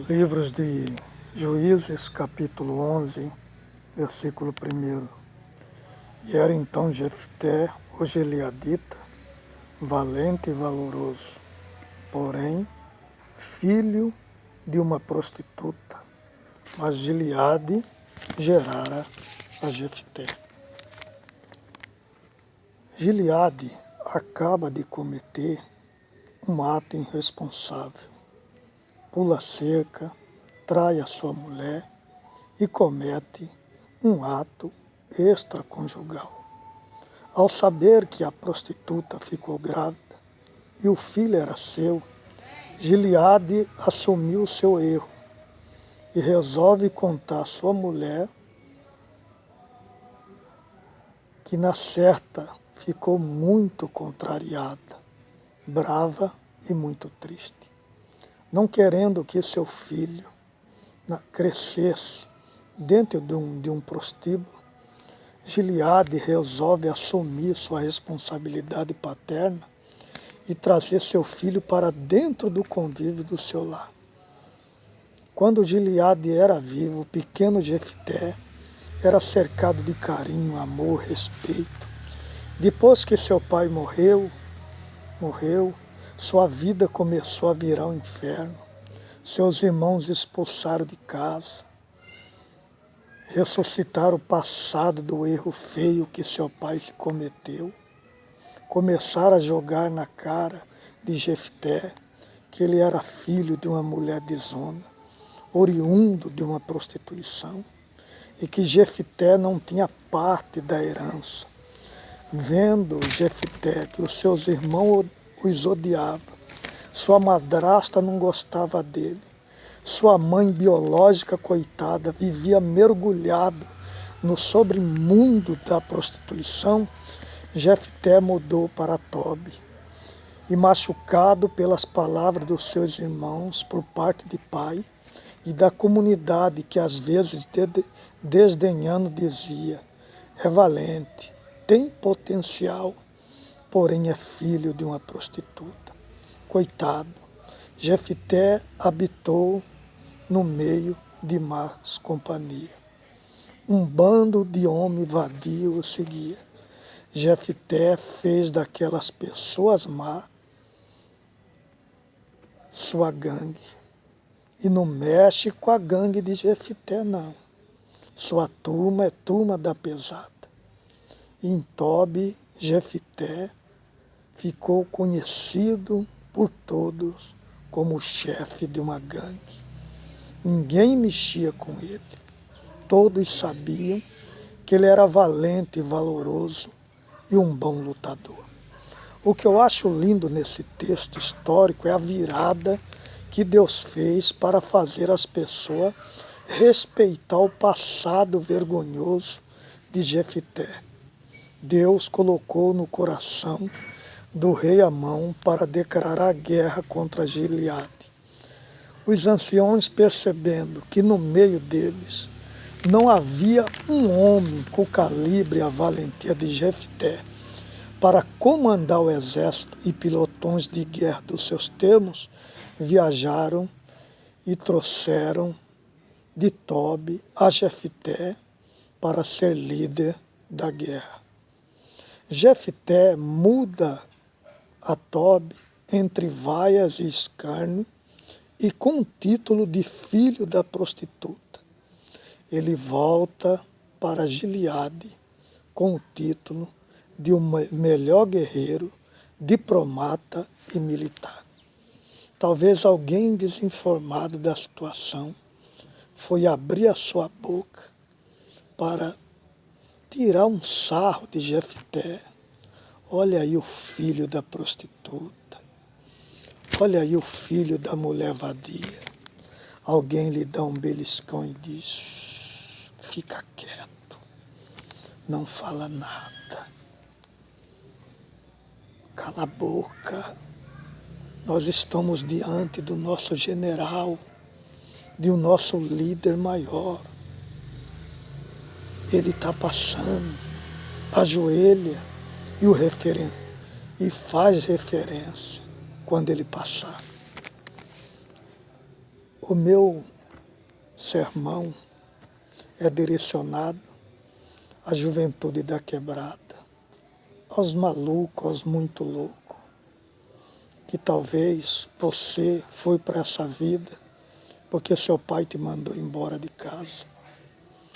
Livros de Juízes, capítulo 11, versículo 1. E era então Jefté, o gileadita, valente e valoroso, porém, filho de uma prostituta, mas Gileade gerara a Jefté. Gileade acaba de cometer um ato irresponsável. Pula cerca, trai a sua mulher e comete um ato extraconjugal. Ao saber que a prostituta ficou grávida e o filho era seu, Gileade assumiu seu erro e resolve contar à sua mulher que na certa ficou muito contrariada, brava e muito triste. Não querendo que seu filho crescesse dentro de um prostíbulo, Gileade resolve assumir sua responsabilidade paterna e trazer seu filho para dentro do convívio do seu lar. Quando Gileade era vivo, o pequeno Jefté era cercado de carinho, amor, respeito. Depois que seu pai morreu, sua vida começou a virar um inferno. Seus irmãos expulsaram de casa, ressuscitaram o passado do erro feio que seu pai cometeu, começaram a jogar na cara de Jefté que ele era filho de uma mulher desona, oriundo de uma prostituição, e que Jefté não tinha parte da herança. Vendo Jefté que os seus irmãos os odiavam, sua madrasta não gostava dele, sua mãe biológica, coitada, vivia mergulhado no sobremundo da prostituição, Jefté mudou para Tobi. E machucado pelas palavras dos seus irmãos por parte de pai e da comunidade que às vezes desdenhando dizia: é valente, tem potencial, porém é filho de uma prostituta. Coitado, Jefté habitou no meio de más companhia. Um bando de homens vadios o seguia. Jefté fez daquelas pessoas má sua gangue. E não mexe com a gangue de Jefté, não. Sua turma é turma da pesada. E em Tobi, Jefté ficou conhecido por todos como o chefe de uma gangue. Ninguém mexia com ele. Todos sabiam que ele era valente e valoroso e um bom lutador. O que eu acho lindo nesse texto histórico é a virada que Deus fez para fazer as pessoas respeitar o passado vergonhoso de Jefté. Deus colocou no coração do rei Amon para declarar guerra contra Gileade. Os anciões, percebendo que no meio deles não havia um homem com o calibre e a valentia de Jefté para comandar o exército e pelotões de guerra dos seus termos, viajaram e trouxeram de Tobi a Jefté para ser líder da guerra. Jefté muda a Tobi entre vaias e escárnio e com o título de filho da prostituta. Ele volta para Gileade com o título de um melhor guerreiro, diplomata e militar. Talvez alguém desinformado da situação foi abrir a sua boca para tirar um sarro de Jefté. Olha aí o filho da prostituta. Olha aí o filho da mulher vadia. Alguém lhe dá um beliscão e diz: fica quieto, não fala nada. Cala a boca. Nós estamos diante do nosso general, de um nosso líder maior. Ele está passando, ajoelha e faz referência quando ele passar. O meu sermão é direcionado à juventude da quebrada, aos malucos, aos muito loucos, que talvez você foi para essa vida porque seu pai te mandou embora de casa,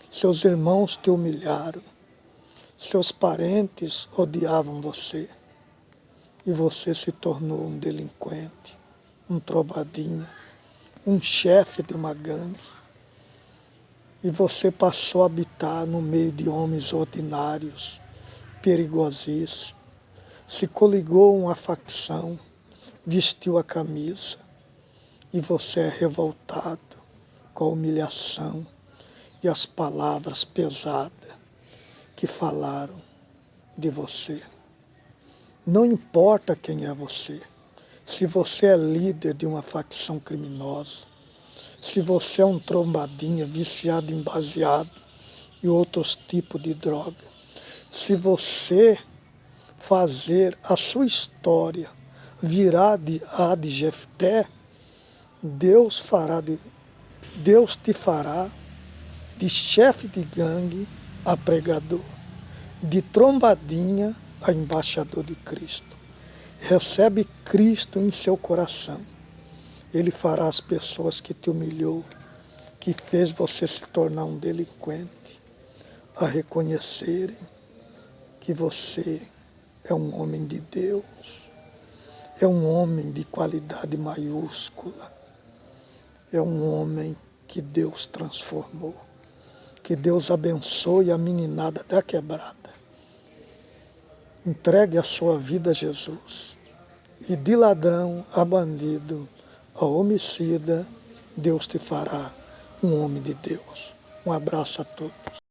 seus irmãos te humilharam, seus parentes odiavam você e você se tornou um delinquente, um trombadinha, um chefe de uma gangue. E você passou a habitar no meio de homens ordinários, perigosíssimos. Se coligou a uma facção, vestiu a camisa e você é revoltado com a humilhação e as palavras pesadas que falaram de você. Não importa quem é você, se você é líder de uma facção criminosa, se você é um trombadinha viciado em baseado e outros tipos de droga, se você fazer a sua história virar a de Jefté, Deus te fará de chefe de gangue a pregador, de trombadinha a embaixador de Cristo. Recebe Cristo em seu coração. Ele fará as pessoas que te humilhou, que fez você se tornar um delinquente, a reconhecerem que você é um homem de Deus, é um homem de qualidade maiúscula, é um homem que Deus transformou. Que Deus abençoe a meninada da quebrada. Entregue a sua vida a Jesus. E de ladrão a bandido, a homicida, Deus te fará um homem de Deus. Um abraço a todos.